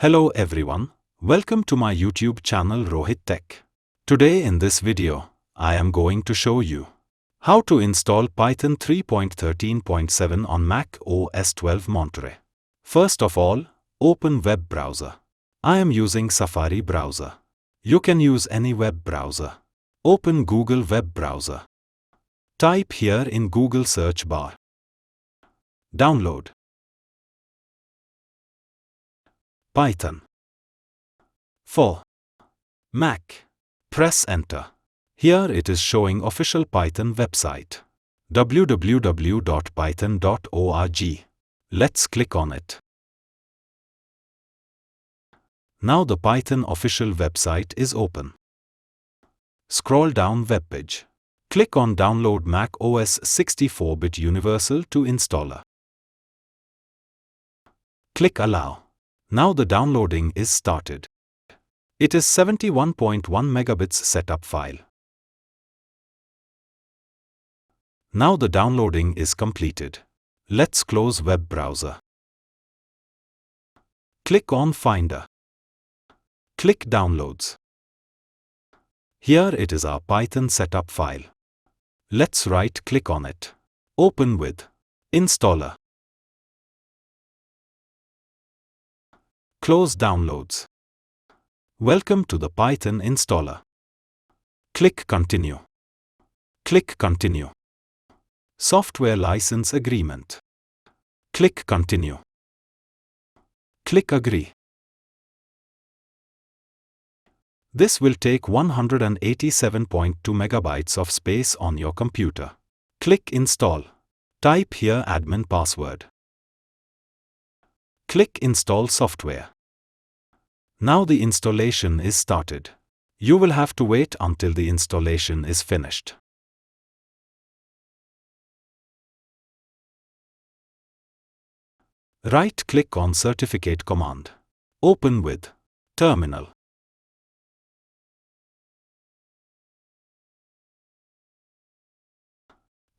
Hello everyone, welcome to my YouTube channel Rohit Tech. Today in this video, I am going to show you how to install Python 3.13.7 on Mac OS 12 Monterey. First of all, open web browser. I am using Safari browser. You can use any web browser. Open Google web browser. Type here in Google search bar. Download Python for Mac. Press enter. Here it is showing official Python website www.python.org. Let's click on it. Now the Python official website is open. Scroll down web page. Click on Download Mac OS 64-bit Universal to Installer. Click Allow. Now the downloading is started. It is 71.1 megabits setup file. Now the downloading is completed. Let's close web browser. Click on Finder. Click Downloads. Here it is our Python setup file. Let's right-click on it. Open with Installer. Close Downloads. Welcome to the Python installer. Click Continue. Click Continue. Software License Agreement. Click Continue. Click Agree. This will take 187.2 megabytes of space on your computer. Click Install. Type here admin password. Click Install Software. Now the installation is started. You will have to wait until the installation is finished. Right-click on Certificate command. Open with Terminal.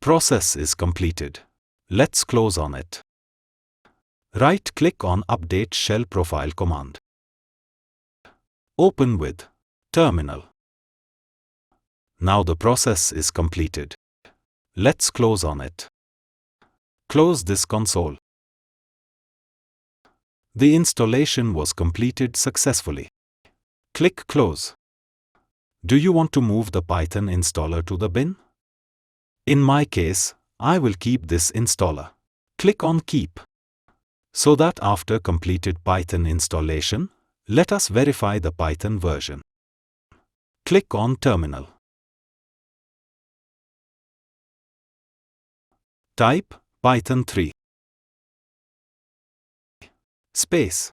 Process is completed. Let's close on it. Right-click on Update Shell Profile command. Open with Terminal. Now the process is completed. Let's close on it. Close this console. The installation was completed successfully. Click Close. Do you want to move the Python installer to the bin? In my case, I will keep this installer. Click on Keep. So that after completed Python installation, let us verify the Python version. Click on Terminal. Type Python 3 space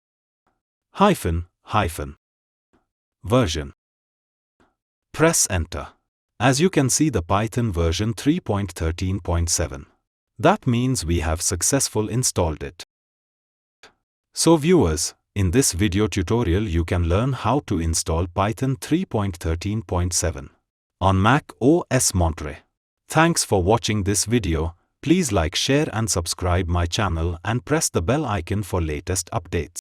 hyphen version. Press enter. As you can see the Python version 3.13.7. That means we have successfully installed it. So viewers, in this video tutorial you can learn how to install Python 3.13.7 on Mac OS Monterey. Thanks for watching this video. Please like, share and subscribe my channel and press the bell icon for latest updates.